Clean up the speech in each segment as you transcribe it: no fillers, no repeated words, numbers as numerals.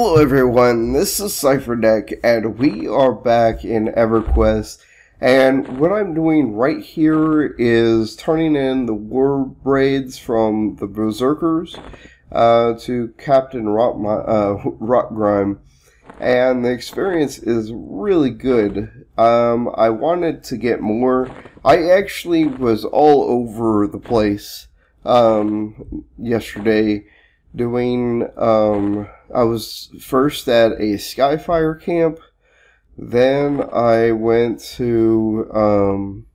Hello everyone, this is Cipher Dec, and we are back in EverQuest, and what I'm doing right here is turning in the war braids from the Berserkers to Captain Rockgrime, and the experience is really good. I wanted to get more. I actually was all over the place yesterday doing, I was first at a Skyfire camp, then I went to,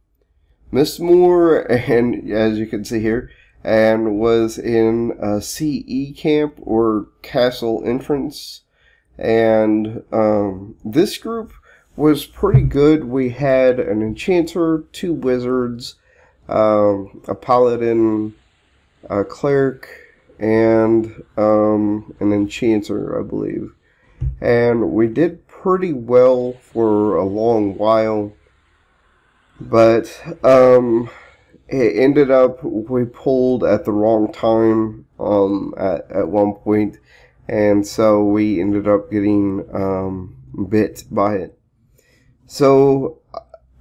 Mistmoore, and as you can see here, and was in a CE camp, or Castle Entrance, and, this group was pretty good. We had an enchanter, 2 wizards, a paladin, a cleric, and an enchanter, I believe. And we did pretty well for a long while, but it ended up we pulled at the wrong time at one point, and so we ended up getting bit by it. So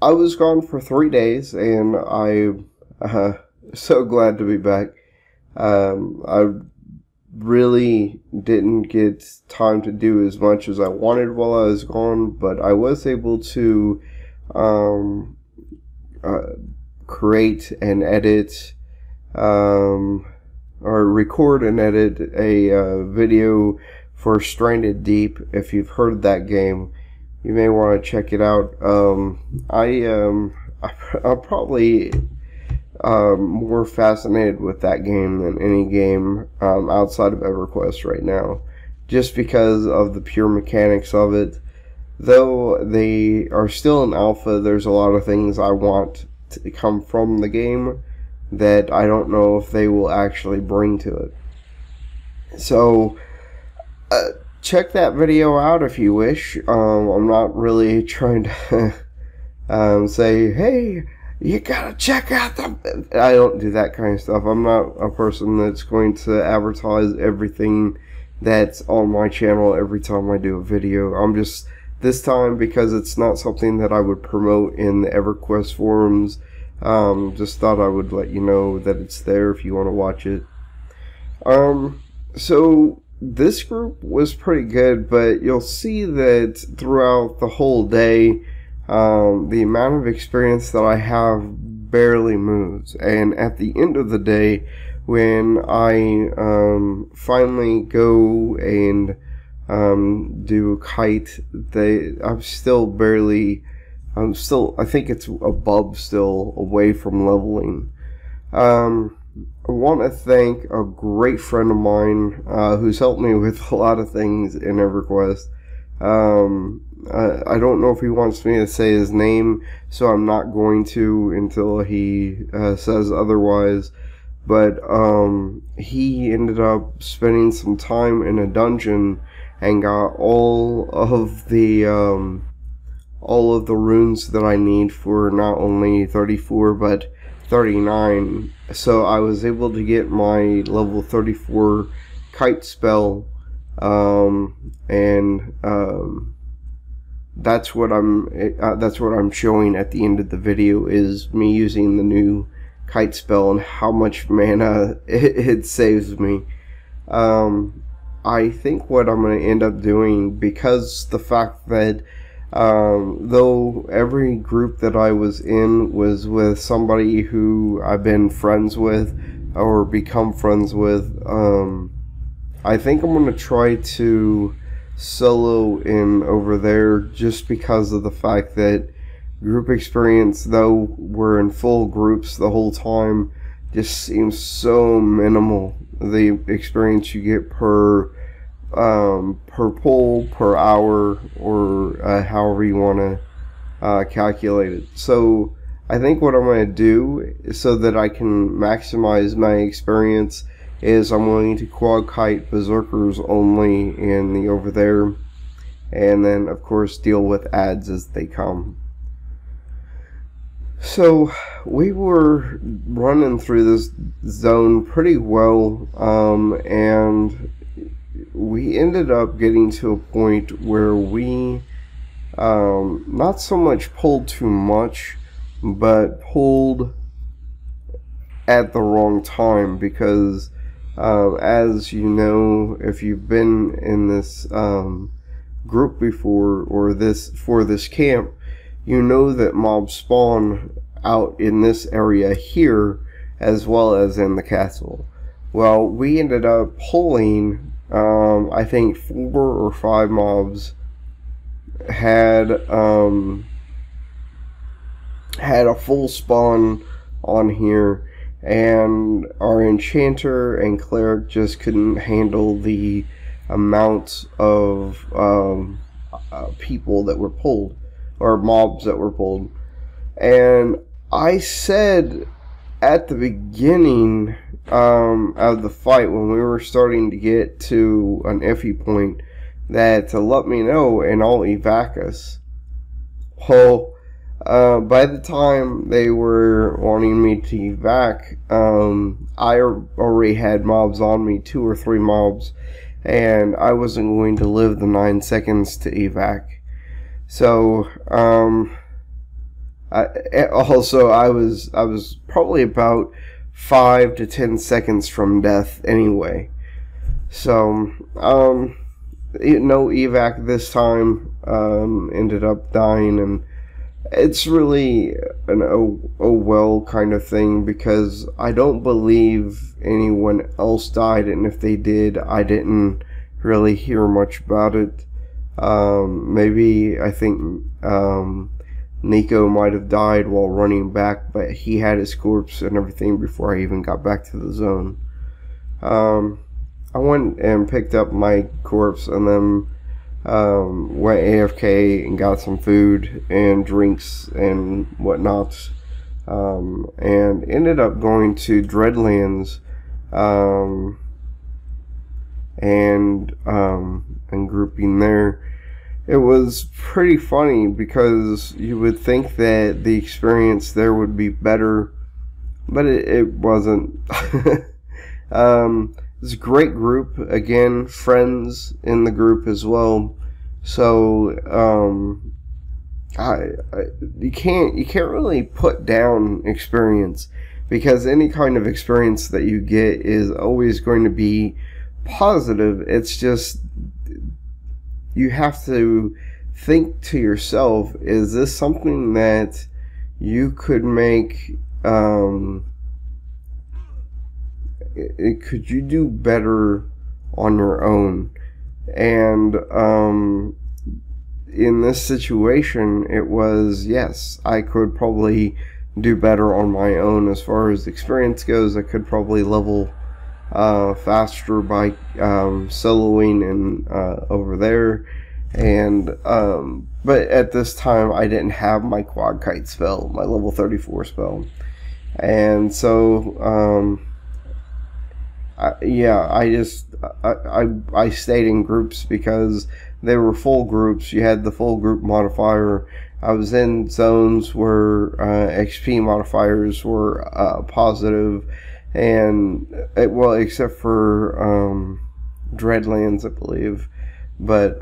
I was gone for 3 days, and I'm so glad to be back. I really didn't get time to do as much as I wanted while I was gone, but I was able to create and edit, or record and edit a video for Stranded Deep. If you've heard that game, you may want to check it out. I'm probably more fascinated with that game than any game outside of EverQuest right now, just because of the pure mechanics of it. Though they are still in alpha, there's a lot of things I want to come from the game that I don't know if they will actually bring to it. So check that video out if you wish. I'm not really trying to say, hey, you gotta check out the... I don't do that kind of stuff. I'm not a person that's going to advertise everything that's on my channel every time I do a video. I'm just, this time, because it's not something that I would promote in the EverQuest forums, just thought I would let you know that it's there if you want to watch it. So this group was pretty good, but you'll see that throughout the whole day, the amount of experience that I have barely moves, and at the end of the day, when I finally go and do a kite, I think it's above still, away from leveling. I want to thank a great friend of mine who's helped me with a lot of things in EverQuest. I don't know if he wants me to say his name, so I'm not going to until he says otherwise. But he ended up spending some time in a dungeon and got all of the runes that I need for not only 34 but 39. So I was able to get my level 34 kite spell. That's what I'm showing at the end of the video, is me using the new kite spell and how much mana it saves me. I think what I'm going to end up doing, because the fact that though every group that I was in was with somebody who I've been friends with or become friends with, I think I'm going to try to solo in Overthere, just because of the fact that group experience, though we're in full groups the whole time, just seems so minimal. The experience you get per pull, per hour, or however you want to calculate it. So I think what I'm going to do, so that I can maximize my experience, is I'm going to quad kite Berserkers only in the Overthere, and then of course deal with ads as they come. So we were running through this zone pretty well, and we ended up getting to a point where we not so much pulled too much, but pulled at the wrong time, because as you know, if you've been in this group before, or for this camp, you know that mobs spawn out in this area here as well as in the castle. Well, we ended up pulling I think 4 or 5 mobs had a full spawn on here, and our enchanter and cleric just couldn't handle the amount of people that were pulled, or mobs that were pulled. And I said at the beginning of the fight, when we were starting to get to an iffy point, that to let me know and I'll evac us. Well, by the time they were wanting me to evac, I already had mobs on me, 2 or 3 mobs, and I wasn't going to live the 9 seconds to evac. So, I was probably about 5 to 10 seconds from death anyway. So, no evac this time, ended up dying, and it's really an oh well kind of thing, because I don't believe anyone else died, and if they did, I didn't really hear much about it. Maybe, I think, Nico might have died while running back, but he had his corpse and everything before I even got back to the zone. I went and picked up my corpse, and then went AFK and got some food and drinks and whatnot, and ended up going to Dreadlands and grouping there. It was pretty funny, because you would think that the experience there would be better, but it wasn't. It's a great group. Again, friends in the group as well. So you can't really put down experience, because any kind of experience that you get is always going to be positive. It's just, you have to think to yourself, is this something that you could make, could you do better on your own? And in this situation, it was, yes, I could probably do better on my own as far as experience goes. I could probably level faster by soloing and Overthere, and but at this time I didn't have my quad kite spell, my level 34 spell, and so I stayed in groups because they were full groups. You had the full group modifier. I was in zones where XP modifiers were positive, and well, except for Dreadlands, I believe, but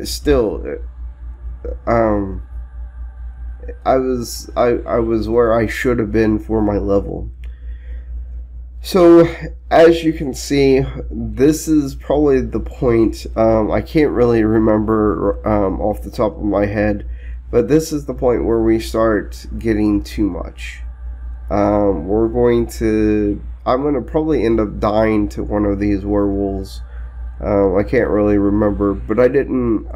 still, I was where I should have been for my level. So, as you can see, this is probably the point. I can't really remember off the top of my head, but this is the point where we start getting too much. I'm going to probably end up dying to one of these werewolves. I can't really remember, but I didn't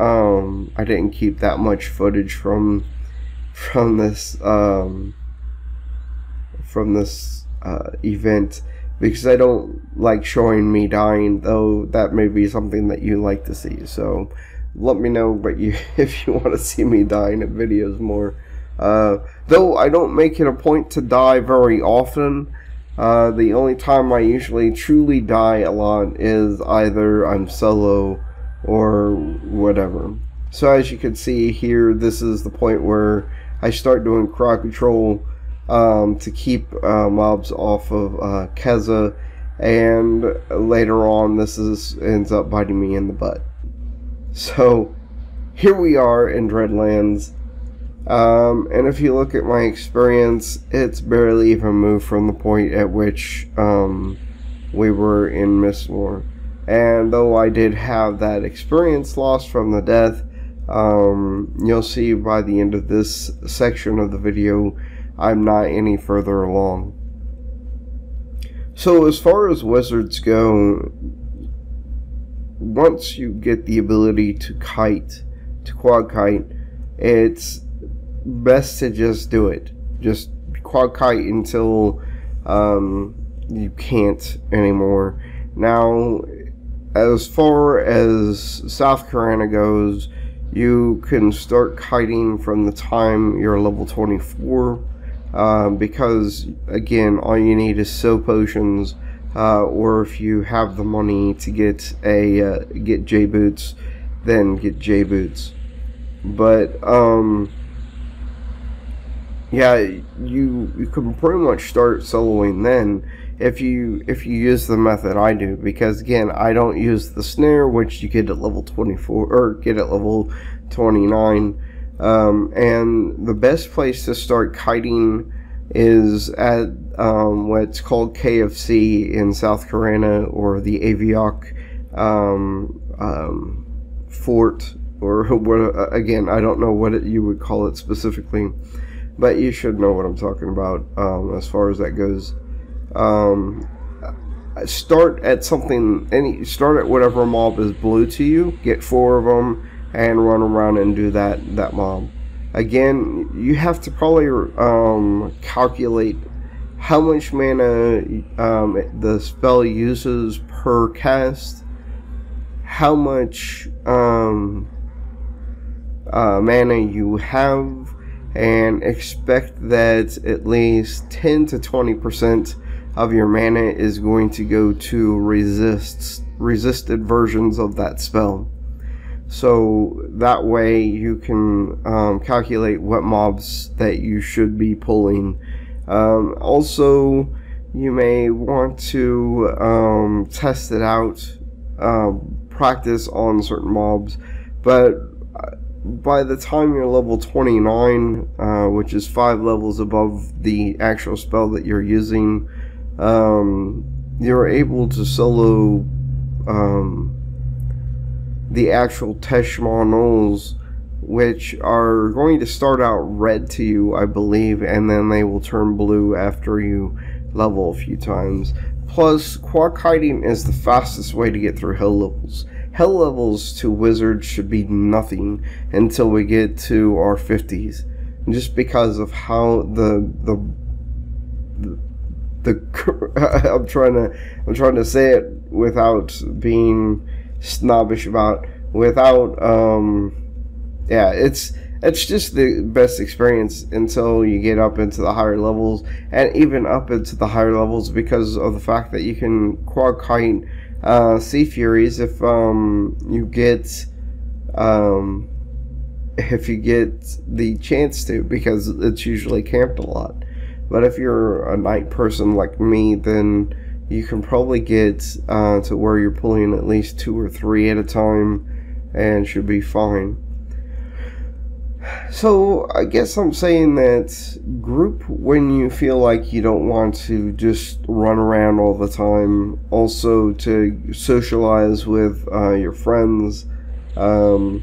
keep that much footage from this event, because I don't like showing me dying, though that may be something that you like to see. So let me know if you want to see me dying in videos more. Though I don't make it a point to die very often. The only time I usually truly die a lot is either I'm solo or whatever. So as you can see here, this is the point where I start doing crowd control to keep mobs off of Keza, and later on this ends up biting me in the butt. So here we are in Dreadlands, and if you look at my experience, it's barely even moved from the point at which we were in Mistmoore. And though I did have that experience loss from the death, you'll see by the end of this section of the video, I'm not any further along. So as far as wizards go, once you get the ability to kite, to quad kite, it's best to just do it. Just quad kite until you can't anymore. Now, as far as South Carolina goes, you can start kiting from the time you're level 24, because again, all you need is soul potions, or if you have the money to get J boots, then get J boots. But yeah, you can pretty much start soloing then if you use the method I do, because again, I don't use the snare, which you get at level 24 or get at level 29. And the best place to start kiting is at what's called KFC in South Carolina, or the Avioc fort, or what, again, I don't know what you would call it specifically, but you should know what I'm talking about as far as that goes. Start at something, start at whatever mob is blue to you, get 4 of them, and run around and do that mob. Again, you have to probably calculate how much mana the spell uses per cast, how much mana you have, and expect that at least 10 to 20% of your mana is going to go to resisted versions of that spell. So that way you can calculate what mobs that you should be pulling. Also, you may want to test it out, practice on certain mobs, but by the time you're level 29, which is 5 levels above the actual spell that you're using, you're able to solo the actual Teshmanos, which are going to start out red to you, I believe, and then they will turn blue after you level a few times. Plus, quad kiting is the fastest way to get through hell levels. Hell levels to wizards should be nothing until we get to our 50s, just because of how I'm trying to say it without being snobbish about, yeah, it's just the best experience until you get up into the higher levels, and even up into the higher levels because of the fact that you can quad kite Sea Furies if you get the chance to, because it's usually camped a lot. But if you're a night person like me, then you can probably get to where you're pulling at least 2 or 3 at a time and should be fine. So I guess I'm saying that group when you feel like you don't want to just run around all the time. Also to socialize with your friends. And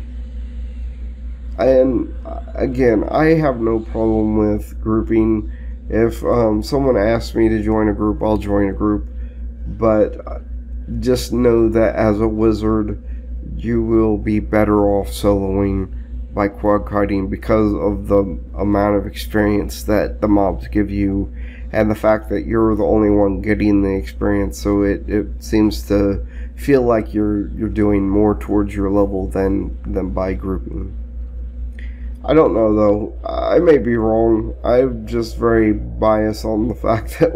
again, I have no problem with grouping. If someone asks me to join a group, I'll join a group. But just know that as a wizard, you will be better off soloing by quad kiting because of the amount of experience that the mobs give you, and the fact that you're the only one getting the experience. So it seems to feel like you're doing more towards your level than by grouping. I don't know though. I may be wrong. I'm just very biased on the fact that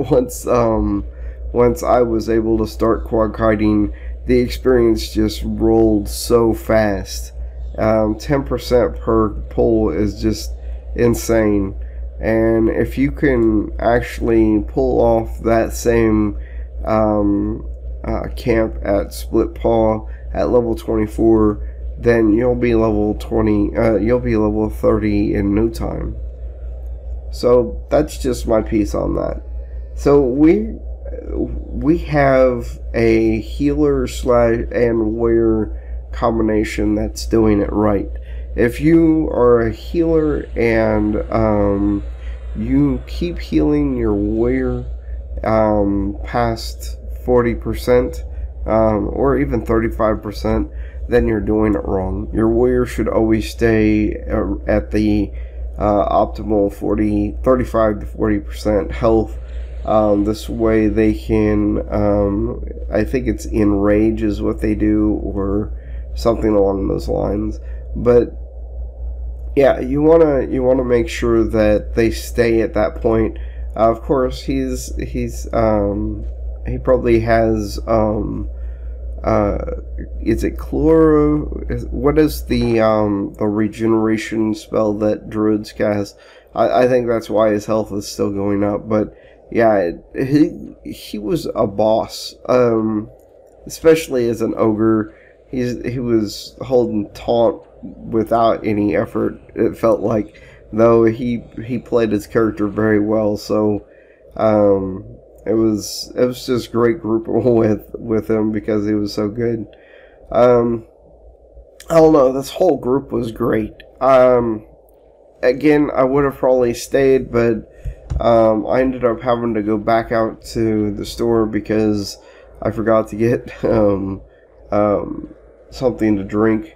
once I was able to start quad kiting, the experience just rolled so fast. 10% per pull is just insane, and if you can actually pull off that same camp at Split Paw at level 24, then you'll be level 20. You'll be level 30 in no time. So that's just my piece on that. So we have a healer and warrior combination that's doing it right. If you are a healer and you keep healing your warrior past 40% or even 35%, then you're doing it wrong. Your warrior should always stay at the optimal 35 to 40% health. This way they can, I think it's enrage is what they do, or something along those lines. But yeah, you wanna make sure that they stay at that point. Of course, he probably has is it Chloro? What is the regeneration spell that druids cast? I think that's why his health is still going up. But yeah, he was a boss, especially as an ogre. He was holding taunt without any effort. It felt like, though he played his character very well. So it was just great grouping with him because he was so good. I don't know, this whole group was great. Again, I would have probably stayed, but I ended up having to go back out to the store because I forgot to get something to drink.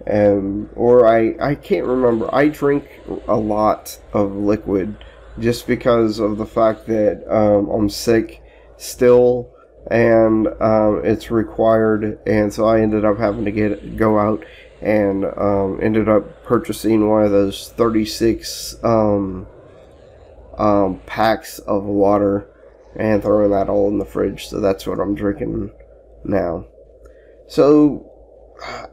Or I can't remember. I drink a lot of liquid just because of the fact that I'm sick still, and it's required, and so I ended up having to go out and ended up purchasing one of those 36 packs of water and throwing that all in the fridge. So that's what I'm drinking now. So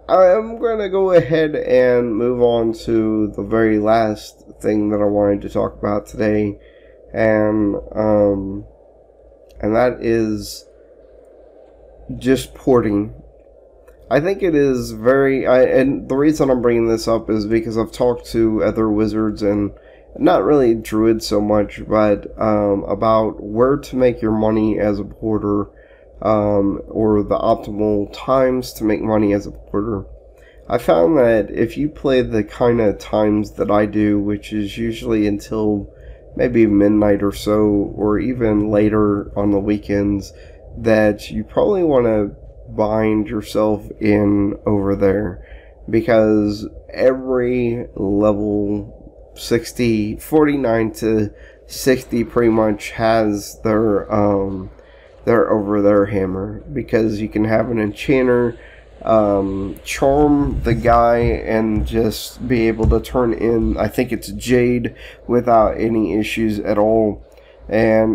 I'm going to go ahead and move on to the very last thing that I wanted to talk about today, and that is just porting. I think it is and the reason I'm bringing this up is because I've talked to other wizards, and not really druids so much, but about where to make your money as a porter, or the optimal times to make money as a porter. I found that if you play the kind of times that I do, which is usually until maybe midnight or so, or even later on the weekends, that you probably want to bind yourself in Overthere, because every level 49 to 60 pretty much has their Overthere hammer, because you can have an enchanter charm the guy and just be able to turn in, I think it's jade, without any issues at all, and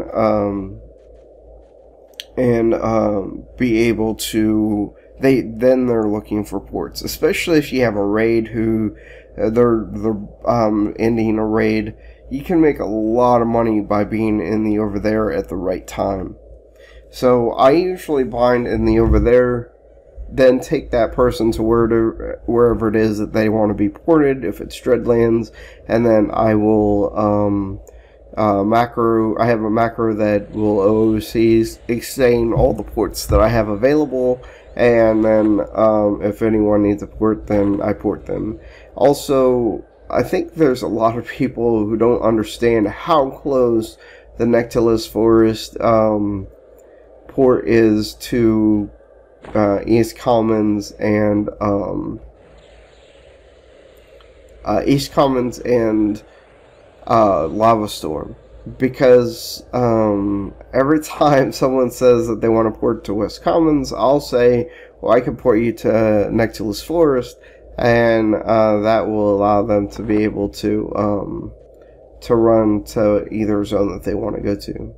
be able to, they're looking for ports, especially if you have a raid who they're ending a raid. You can make a lot of money by being in the Overthere at the right time. So I usually bind in the Overthere, then take that person to wherever it is that they want to be ported, if it's Dreadlands, and then I will macro. I have a macro that will oversee saying all the ports that I have available, and then if anyone needs a port, then I port them. Also, I think there's a lot of people who don't understand how close the Nectilus Forest port is to East Commons and Lava Storm, because every time someone says that they want to port to West Commons, I'll say, well, I can port you to Nectilus Forest, and that will allow them to be able to run to either zone that they want to go to.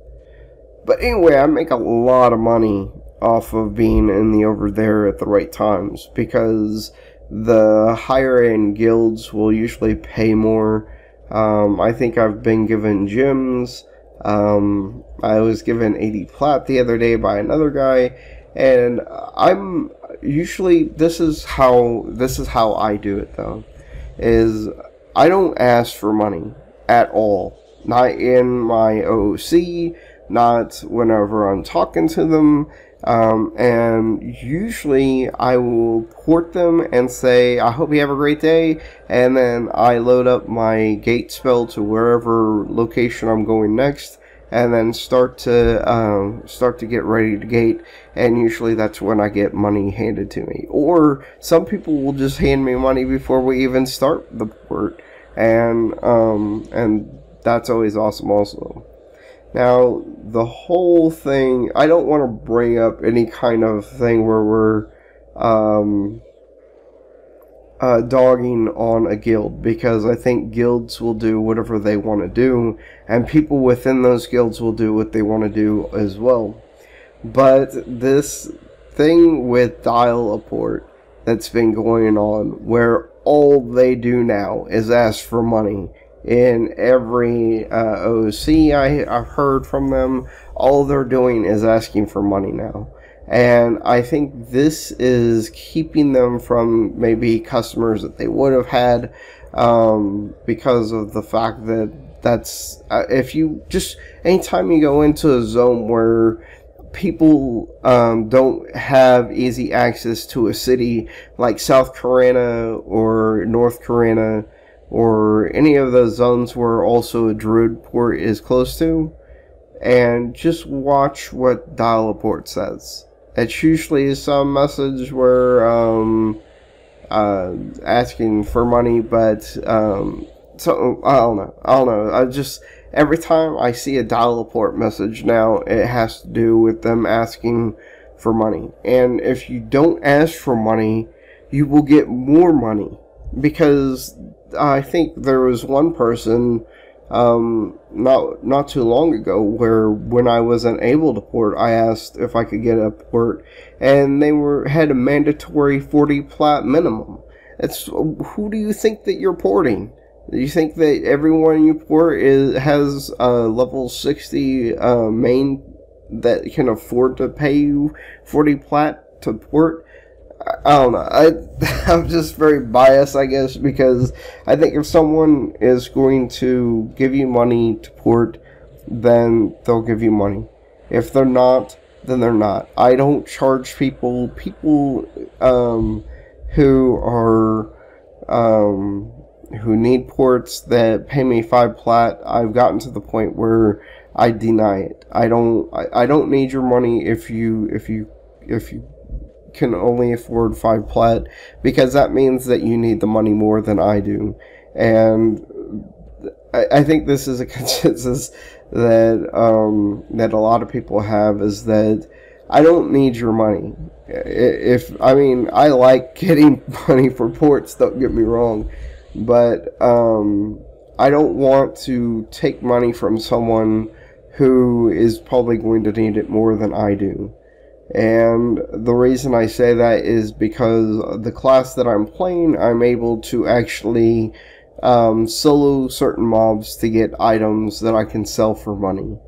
But anyway, I make a lot of money off of being in the Overthere at the right times, because the higher end guilds will usually pay more. I think I've been given gems I was given 80 plat the other day by another guy, and I'm usually this is how I do it though, is I don't ask for money at all. Not in my OOC, not whenever I'm talking to them. And usually I will port them and say, I hope you have a great day, and then I load up my gate spell to wherever location I'm going next, and then start to get ready to gate, and usually that's when I get money handed to me. Or some people will just hand me money before we even start the port, and that's always awesome also. Now, the whole thing, I don't want to bring up any kind of thing where we're dogging on a guild, because I think guilds will do whatever they want to do, and people within those guilds will do what they want to do as well. But this thing with Dial-a-Port that's been going on, where all they do now is ask for money. In every OC I've heard from them, all they're doing is asking for money now. And I think this is keeping them from maybe customers that they would have had, because of the fact that that's, if you just, anytime you go into a zone where people don't have easy access to a city like South Carolina or North Carolina, or any of those zones where also a druid port is close to, and just watch what Dial-a-Port says. It's usually some message where asking for money, but so I don't know. I just, every time I see a Dial-a-Port message now, it has to do with them asking for money. And if you don't ask for money, you will get more money, because I think there was one person not too long ago where, when I wasn't able to port, I asked if I could get a port, and they had a mandatory 40 plat minimum. It's, who do you think that you're porting? Do you think that everyone you port has level 60 main that can afford to pay you 40 plat to port? I don't know. I'm just very biased, I guess, because I think if someone is going to give you money to port, then they'll give you money. If they're not, then they're not. I don't charge people who are who need ports that pay me 5 plat. I've gotten to the point where I deny it. I don't need your money if you can only afford 5 plat, because that means that you need the money more than I do. And I think this is a consensus that that a lot of people have, is that I don't need your money. I like getting money for ports, don't get me wrong, but I don't want to take money from someone who is probably going to need it more than I do. And the reason I say that is because the class that I'm playing, I'm able to actually solo certain mobs to get items that I can sell for money.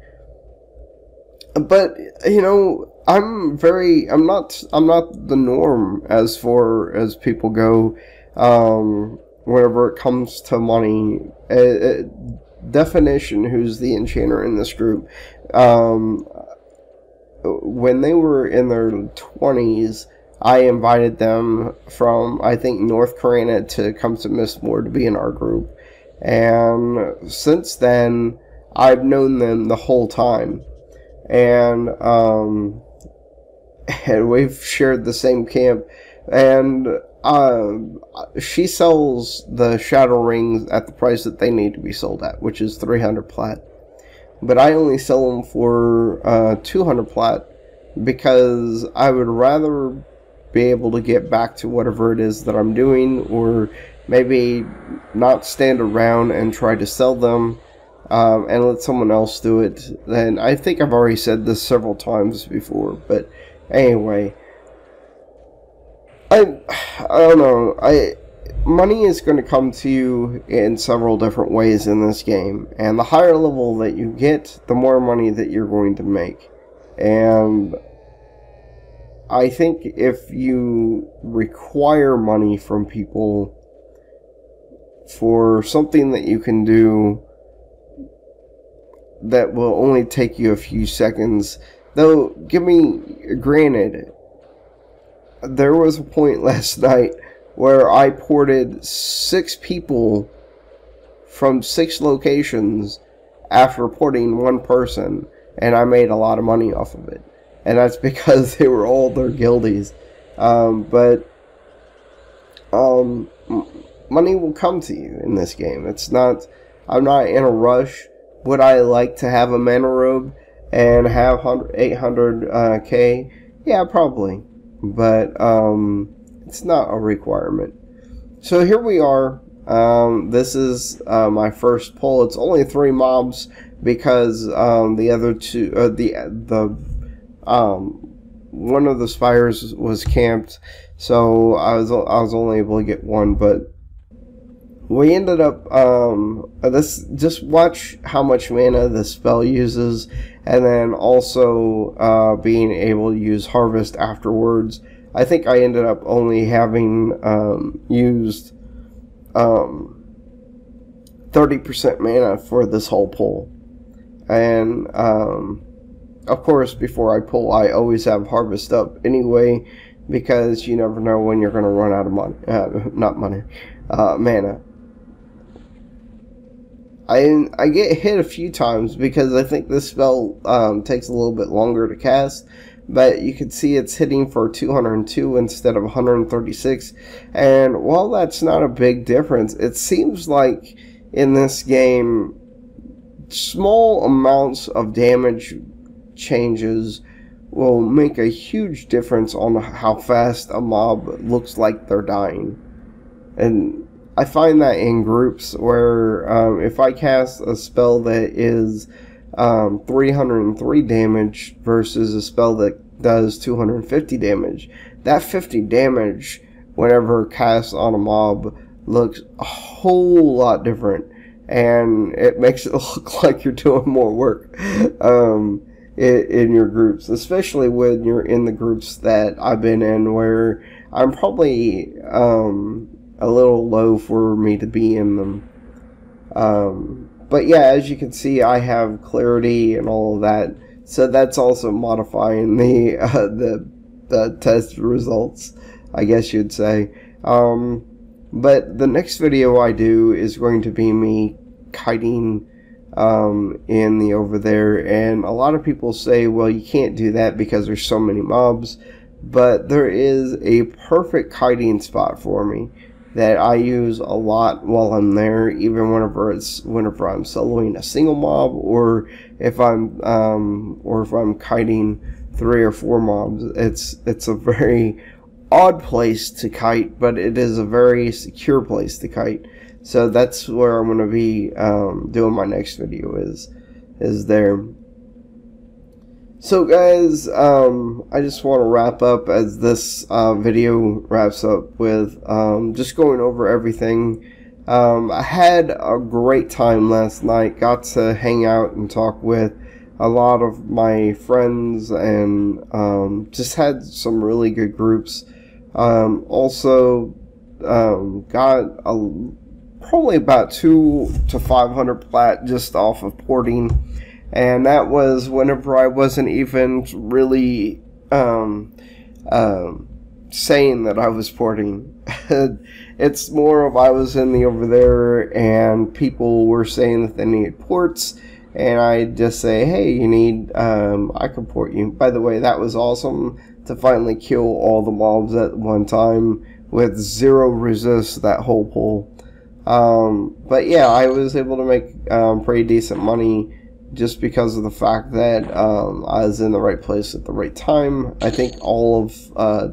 But, you know, I'm not the norm as far as people go, whenever it comes to money. Definition, who's the enchanter in this group, when they were in their 20s, I invited them from, I think, North Carolina to come to Mistmoore to be in our group. And since then, I've known them the whole time. And we've shared the same camp. And she sells the shadow rings at the price that they need to be sold at, which is 300 plat. But I only sell them for 200 plat, because I would rather be able to get back to whatever it is that I'm doing, or maybe not stand around and try to sell them and let someone else do it. And I think I've already said this several times before, but anyway, I don't know. money is going to come to you in several different ways in this game, and the higher level that you get, the more money that you're going to make. And I think if you require money from people for something that you can do that will only take you a few seconds, though, granted, there was a point last night where I ported 6 people from 6 locations after porting 1 person, and I made a lot of money off of it. And that's because they were all their guildies. Money will come to you in this game. I'm not in a rush. Would I like to have a mana robe and have 800k? Yeah, probably. But it's not a requirement. So here we are. This is my first pull. It's only 3 mobs because the other 2, one of the spires was camped, so I was only able to get 1. But we ended up just watch how much mana the spell uses, and then also being able to use harvest afterwards. I think I ended up only having used 30% mana for this whole pull. And of course, before I pull, I always have harvest up anyway, because you never know when you're going to run out of money, mana. I get hit a few times because I think this spell takes a little bit longer to cast, but you can see it's hitting for 202 instead of 136, and while that's not a big difference, it seems like in this game, small amounts of damage changes will make a huge difference on how fast a mob looks like they're dying. And I find that in groups where if I cast a spell that is 303 damage versus a spell that does 250 damage, that 50 damage whenever cast on a mob looks a whole lot different, and it makes it look like you're doing more work in your groups, especially when you're in the groups that I've been in, where I'm probably a little low for me to be in them. But yeah, as you can see, I have clarity and all of that, so that's also modifying the test results, I guess you'd say. But the next video I do is going to be me kiting in the Overthere, and a lot of people say, well, you can't do that because there's so many mobs, but there is a perfect kiting spot for me that I use a lot while I'm there, even whenever I'm soloing a single mob, or if I'm kiting 3 or 4 mobs. It's a very odd place to kite, but it is a very secure place to kite. So that's where I'm going to be doing my next video is there. So guys, I just want to wrap up as this video wraps up with just going over everything. I had a great time last night, got to hang out and talk with a lot of my friends, and just had some really good groups. Also got probably about 200 to 500 plat just off of porting, and that was whenever I wasn't even really saying that I was porting. It's more of I was in the Overthere and people were saying that they needed ports, and I just say, hey, you need I can port you. By the way, that was awesome to finally kill all the mobs at one time with 0 resist that whole pull. But yeah, I was able to make pretty decent money just because of the fact that I was in the right place at the right time. I think all of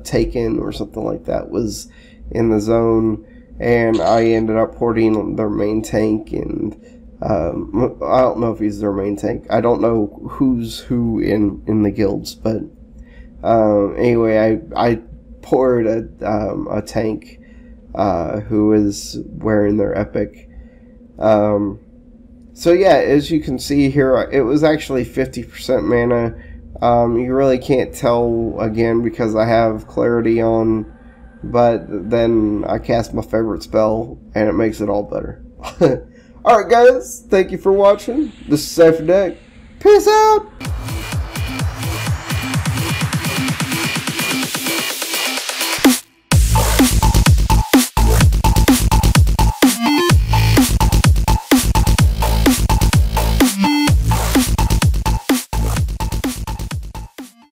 Taken or something like that was in the zone, and I ended up porting their main tank, and I don't know if he's their main tank. I don't know who's who in the guilds, but anyway, I poured a tank who is wearing their epic. So yeah, as you can see here, it was actually 50% mana. You really can't tell, again, because I have clarity on, but then I cast my favorite spell, and it makes it all better. Alright guys, thank you for watching. This is Cipher Dec. Peace out!